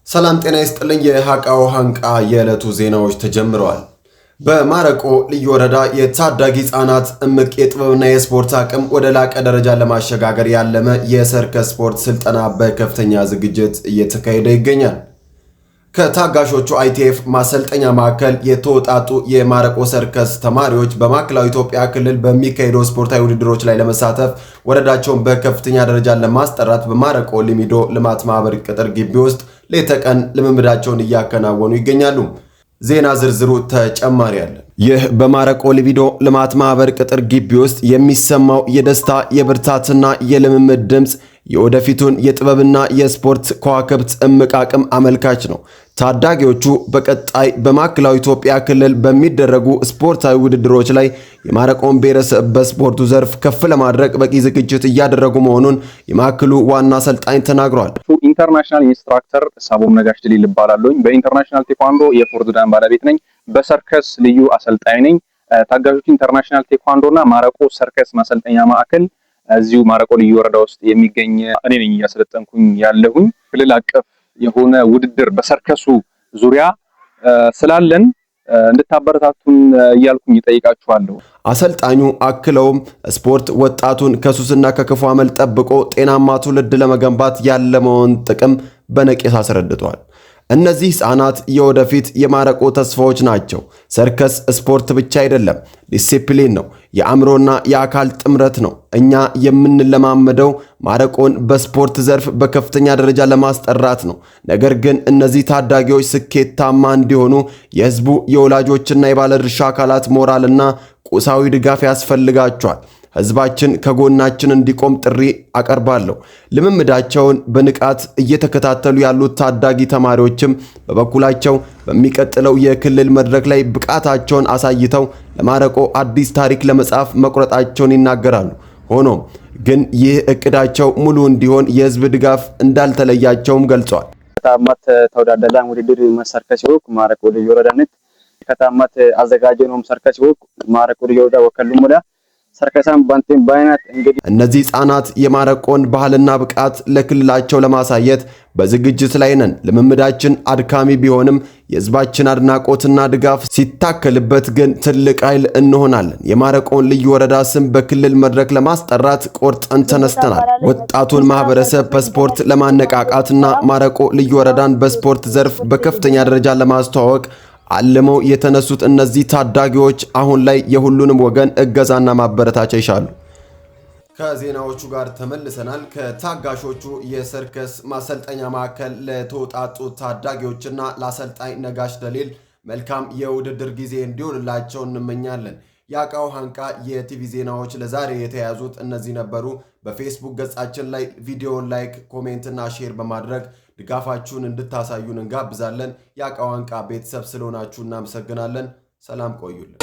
ሰላም ጤና ይስጥልኝ የሃቃው ሃንቃ የዕለቱ ዜናዎች ተጀምረዋል። በማረቆ ልዩ ወረዳ የታዳጊ ህጻናት እምቅ የጥበብና የስፖርት አቅም ወደ ላቀ ደረጃ ለማሸጋገር ያለመ የሰርከስ ስፖርት ስልጠና በከፍተኛ ዝግጅት እየተካሄደ ይገኛል። ከታጋሾቹ አይቲኤፍ ማሰልጠኛ ማዕከል የተወጣጡ የማረቆ ሰርከስ ተማሪዎች በማዕከላዊ ኢትዮጵያ ክልል በሚካሄዱ ስፖርታዊ ውድድሮች ላይ ለመሳተፍ ወረዳቸውን በከፍተኛ ደረጃ ለማስጠራት በማረቆ ሊሚዶ ልማት ማህበር ቅጥር ግቢ ውስጥ ለተቀን ልምምዳቸውን እያከናወኑ ይገኛሉ። ዜና ዝርዝሩ ተጨማሪ አለ። ይህ በማረቆ ሊቢዶ ልማት ማህበር ቅጥር ግቢ ውስጥ የሚሰማው የደስታ የብርታትና የልምምድ ድምጽ የወደፊቱን የጥበብና የስፖርት ከዋክብት እምቅ አቅም አመልካች ነው። ታዳጊዎቹ በቀጣይ በማዕከላዊ ኢትዮጵያ ክልል በሚደረጉ ስፖርታዊ ውድድሮች ላይ የማረቆን ብሔረሰብ በስፖርቱ ዘርፍ ከፍ ለማድረግ በቂ ዝግጅት እያደረጉ መሆኑን የማዕከሉ ዋና አሰልጣኝ ተናግረዋል። ኢንተርናሽናል ኢንስትራክተር ሳቦም ነጋሽ ድሊል እባላለሁ። በኢንተርናሽናል ቴኳንዶ የፎርዝ ዳን ባለቤት ነኝ። በሰርከስ ልዩ አሰልጣኝ ነኝ። ታጋዦቹ ኢንተርናሽናል ቴኳንዶና ማረቆ ሰርከስ ማሰልጠኛ ማዕከል እዚሁ ማረቆ ልዩ ወረዳ ውስጥ የሚገኝ እኔ ነኝ እያሰለጠንኩኝ ያለሁኝ። ክልል አቀፍ የሆነ ውድድር በሰርከሱ ዙሪያ ስላለን እንድታበረታቱን እያልኩኝ እጠይቃችኋለሁ። አሰልጣኙ አክለውም ስፖርት ወጣቱን ከሱስና ከክፉ አመል ጠብቆ ጤናማ ትውልድ ለመገንባት ያለመውን ጥቅም በነቂስ አስረድቷል። እነዚህ ህፃናት የወደፊት የማረቆ ተስፋዎች ናቸው። ሰርከስ ስፖርት ብቻ አይደለም፣ ዲሲፕሊን ነው፣ የአእምሮና የአካል ጥምረት ነው። እኛ የምንለማመደው ማረቆን በስፖርት ዘርፍ በከፍተኛ ደረጃ ለማስጠራት ነው። ነገር ግን እነዚህ ታዳጊዎች ስኬታማ እንዲሆኑ የህዝቡ የወላጆችና የባለድርሻ አካላት ሞራልና ቁሳዊ ድጋፍ ያስፈልጋቸዋል። ህዝባችን ከጎናችን እንዲቆም ጥሪ አቀርባለሁ። ልምምዳቸውን በንቃት እየተከታተሉ ያሉት ታዳጊ ተማሪዎችም በበኩላቸው በሚቀጥለው የክልል መድረክ ላይ ብቃታቸውን አሳይተው ለማረቆ አዲስ ታሪክ ለመጻፍ መቁረጣቸውን ይናገራሉ። ሆኖም ግን ይህ እቅዳቸው ሙሉ እንዲሆን የህዝብ ድጋፍ እንዳልተለያቸውም ገልጸዋል። ከታማት ተወዳደላን ውድድር መሰርከስ ይወቅ ማረቆ ልዩ ወረዳ ነች። ከታማት አዘጋጀነውም ሰርከስ ይወቅ ማረቆ ልዩ ወረዳ ወከሉም ወዳ ሰርከሳን ባንቴን ባይናት እንግዲህ እነዚህ ህፃናት የማረቆን ባህልና ብቃት ለክልላቸው ለማሳየት በዝግጅት ላይ ነን። ልምምዳችን አድካሚ ቢሆንም የህዝባችን አድናቆትና ድጋፍ ሲታከልበት ግን ትልቅ ኃይል እንሆናለን። የማረቆን ልዩ ወረዳ ስም በክልል መድረክ ለማስጠራት ቆርጠን ተነስተናል። ወጣቱን ማህበረሰብ በስፖርት ለማነቃቃትና ማረቆ ልዩ ወረዳን በስፖርት ዘርፍ በከፍተኛ ደረጃ ለማስተዋወቅ አልመው የተነሱት እነዚህ ታዳጊዎች አሁን ላይ የሁሉንም ወገን እገዛና ማበረታቻ ይሻሉ። ከዜናዎቹ ጋር ተመልሰናል። ከታጋሾቹ የሰርከስ ማሰልጠኛ ማዕከል ለተወጣጡ ታዳጊዎችና ለአሰልጣኝ ነጋሽ ደሊል መልካም የውድድር ጊዜ እንዲሆንላቸው እንመኛለን። የሃቃው ሃንቃ የቲቪ ዜናዎች ለዛሬ የተያዙት እነዚህ ነበሩ። በፌስቡክ ገጻችን ላይ ቪዲዮውን ላይክ፣ ኮሜንትና ሼር በማድረግ ድጋፋችሁን እንድታሳዩን እንጋብዛለን። የሃቃው ሃንቃ ቤተሰብ ስለሆናችሁ እናመሰግናለን። ሰላም ቆዩልን።